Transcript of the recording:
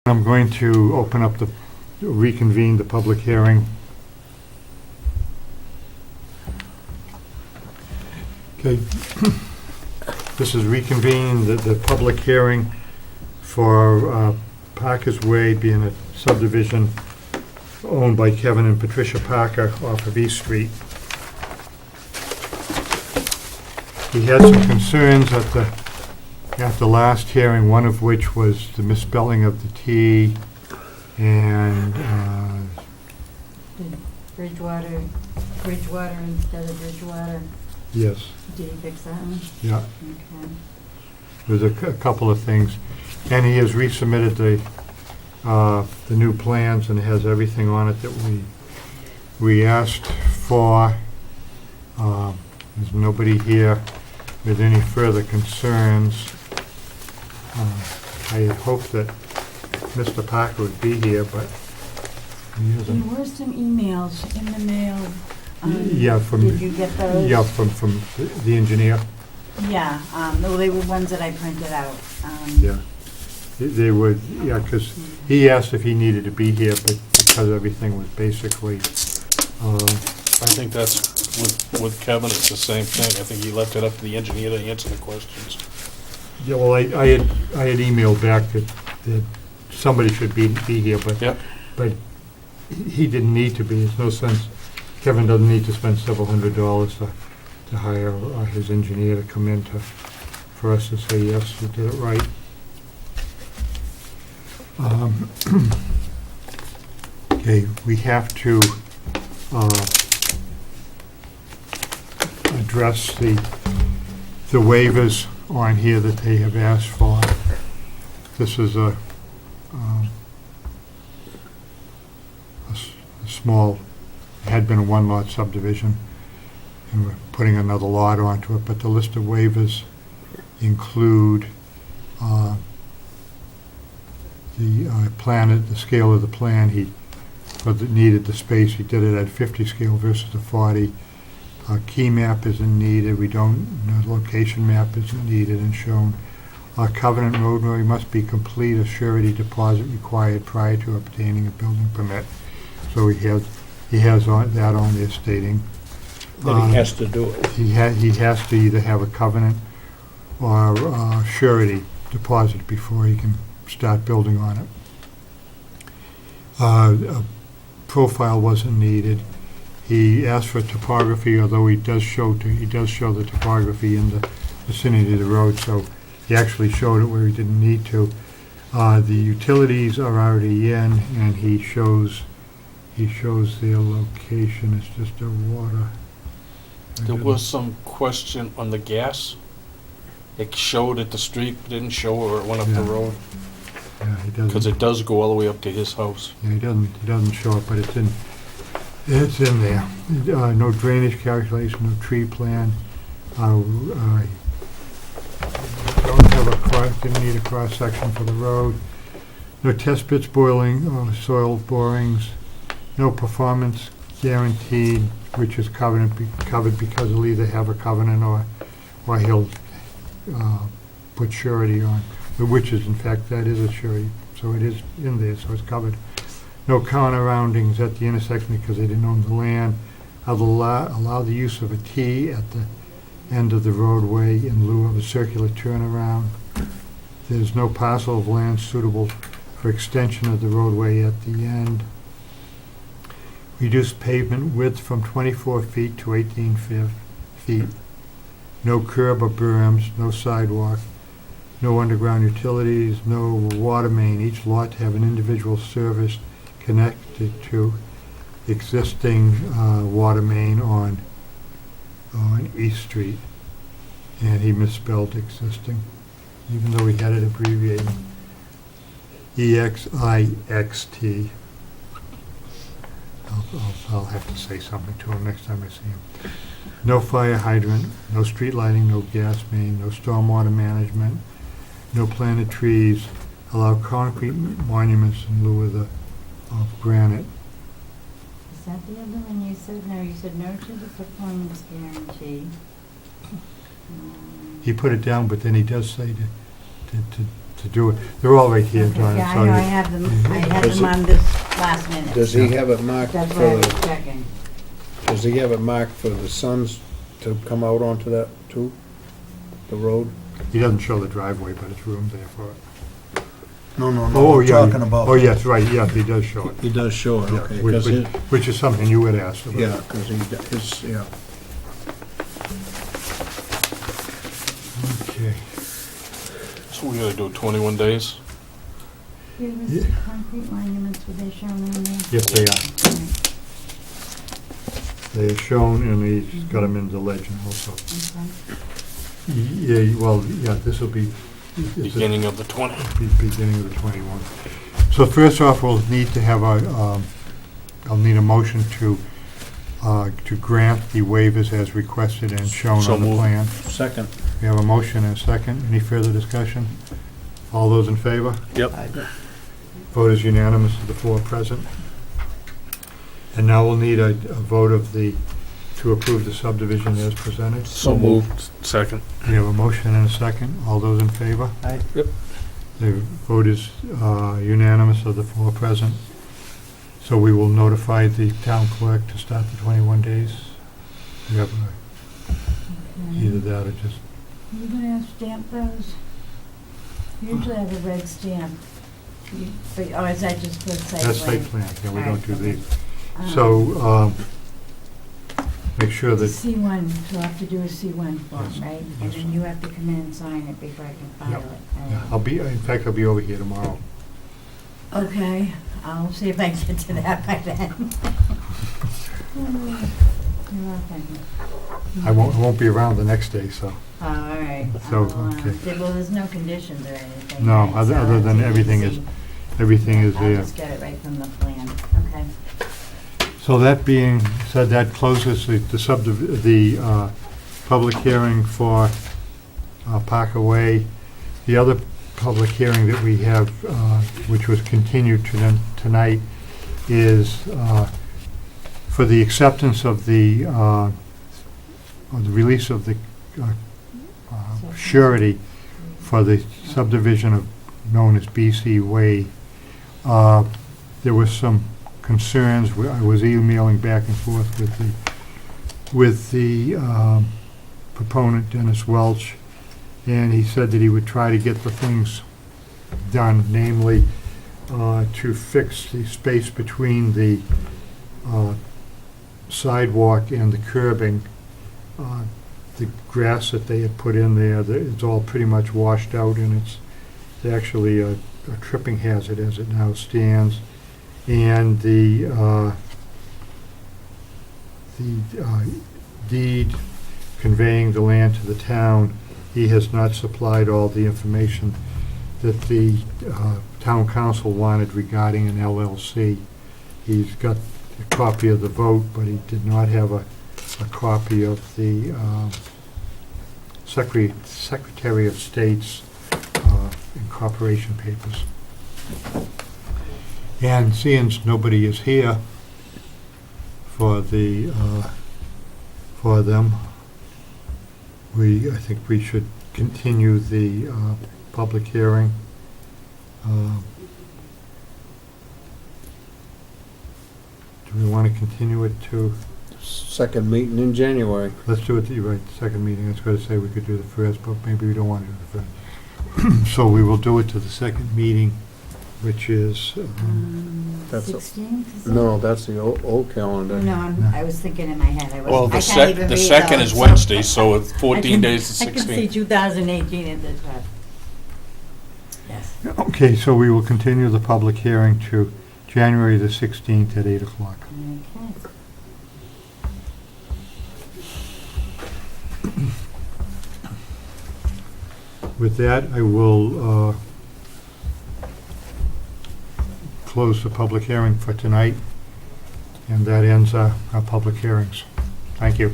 I'm going to reconvene the public hearing. Okay, this is reconvening the public hearing for Parker's Way being a subdivision owned by Kevin and Patricia Parker off of East Street. We had some concerns at the last hearing, one of which was the misspelling of the T and Bridgewater instead of Bridgewater. yes, Did he fix that one? yeah, Okay. there's a couple of things. And he has resubmitted the new plans, and it has everything on it that we asked for. There's nobody here with any further concerns. I had hoped that Mr. Parker would be here, but he There isn't. were some emails in the mail. Yeah, from, Did you get those? yeah, from the engineer, Yeah, well, they were ones that I printed out. yeah. They would, yeah, because he asked if he needed to be here, but because everything was basically, I think that's, with Kevin, it's the same thing. I think he left it up to the engineer to answer the questions. yeah, well, I had emailed back that somebody should be here, Yep. but he didn't need to be. There's no sense, Kevin doesn't need to spend several $100s to hire his engineer to come in for us to say, yes, you did it right. Okay, we have to address the waivers on here that they have asked for. This is a small, it had been a one-lot subdivision, and we're putting another lot onto it, but the list of waivers include the plan, the scale of the plan. He needed the space, he did it at 50 scale versus the 40. Key map isn't needed, the location map isn't needed and shown. Covenant roadway must be complete, a surety deposit required prior to obtaining a building permit. So he has that on there stating. That he has to do it. He has to either have a covenant or surety deposit before he can start building on it. A profile wasn't needed. He asked for topography, although he does show the topography in the vicinity of the road, so he actually showed it where he didn't need to. The utilities are already in, and he shows their location. It's just a water. There was some question on the gas. It showed at the street, didn't show where it went up the Yeah. road, Yeah, he doesn't. because it does go all the way up to his house. Yeah, he doesn't show it, but it's in there. No drainage calculation, no tree plan. Didn't need a cross section for the road. No test pits, boiling, soil borings. No performance guaranteed, which is covered because he'll either have a covenant or he'll put surety on, which is, in fact, that is a surety. So it is in there, so it's covered. No counter roundings at the intersection because they didn't own the land. Allow the use of a T at the end of the roadway in lieu of a circular turnaround. There's no parcel of land suitable for extension of the roadway at the end. Reduce pavement width from 24 feet to 18 feet. No curb or berms, no sidewalk, no underground utilities, no water main. Each lot to have an individual service connected to existing water main on East Street. And he misspelled existing, even though he had it abbreviated. EXIXT. I'll have to say something to him next time I see him. No fire hydrant, no street lighting, no gas main, no stormwater management, no planted trees. Allow concrete monuments in lieu of granite. Is that the other one you said? No, you said no to the performance guarantee. He put it down, but then he does say to to do it. They're all right here, John. Yeah, I so know, I you- have them, I had Does them it- on this last minute. Does he have it marked That's why I for was the, checking. does he have it marked for the sons to come out onto that too? The road? He doesn't show the driveway, but it's room there for it. No, no, Oh, I'm yeah. talking about. Oh, yes, right, yes, he does show it. He does show it, Yeah, okay, which- 'cause which- it- Which is something you would ask about. yeah, 'cause his, yeah. Okay. So we gotta do 21 days? Here was Yeah. the concrete monuments, were they shown on there? Yes, they are. Right, They are shown, and he's got them in the legend also. okay. Yeah, well, yeah, this will be. it's a- Beginning of the 20. Beginning of the 21. So first off, we'll need to have I'll need a motion to grant the waivers as requested and shown So on the moved. plan. Second. We have a motion and a second. Any further discussion? All those in favor? Yep. Vote is unanimous of the four present. And now we'll need a vote of to approve the subdivision as presented. So moved. Second. We have a motion and a second. All those in favor? Aye. Yep. The vote is unanimous of the four present. So we will notify the town clerk to start the 21 days. We have either Okay. that or just, Are you gonna stamp those? Usually I have a red stamp. Or is that just for site plan? that's site plan, yeah, we don't do Alright, these. okay. So, make sure that, C1, so I have to do a C1 form, Yes, right? And yes. then you have to come in and sign it before I can file Yep. it. yeah, in fact, I'll be over here tomorrow. Okay, I'll see if I can get to that by then. You're welcome. I won't be around the next day, so, Oh, all right. So, I'll, okay. Well, there's no conditions or anything. No, right? other- So other than it's everything is- easy. everything is I'll there. just get it right from the plan, okay. So that being said, that closes the public hearing for Parkaway. The other public hearing that we have, which was continued to tonight, is for the acceptance of the release of the surety for the subdivision of, known as BC Way. There was some concerns. I was emailing back and forth with the proponent, Dennis Welch, and he said that he would try to get the things done, namely to fix the space between the sidewalk and the curbing. The grass that they had put in there, it's all pretty much washed out, and it's actually a tripping hazard as it now stands. And the deed conveying the land to the town, he has not supplied all the information that the town council wanted regarding an LLC. He's got a copy of the vote, but he did not have a copy of the Secretary of State's incorporation papers. And seeing nobody is here for them, I think we should continue the public hearing. Do we want to continue it to, Second meeting in January. let's do it, you're right, the second meeting. I was going to say we could do the first, but maybe we don't want to do the first. So we will do it to the second meeting, which is, That's a- 16th? No, that's the old calendar. No, I was thinking in my head, I Well, wasn't, the I can't even the read second those, is so- Wednesday, so it's I 14 can- days to I can see 16. 2018 at the top. Yes. okay, so we will continue the public hearing to January the 16th at 8 o'clock. Okay. With that, I will close the public hearing for tonight, and that ends our public hearings. Thank you.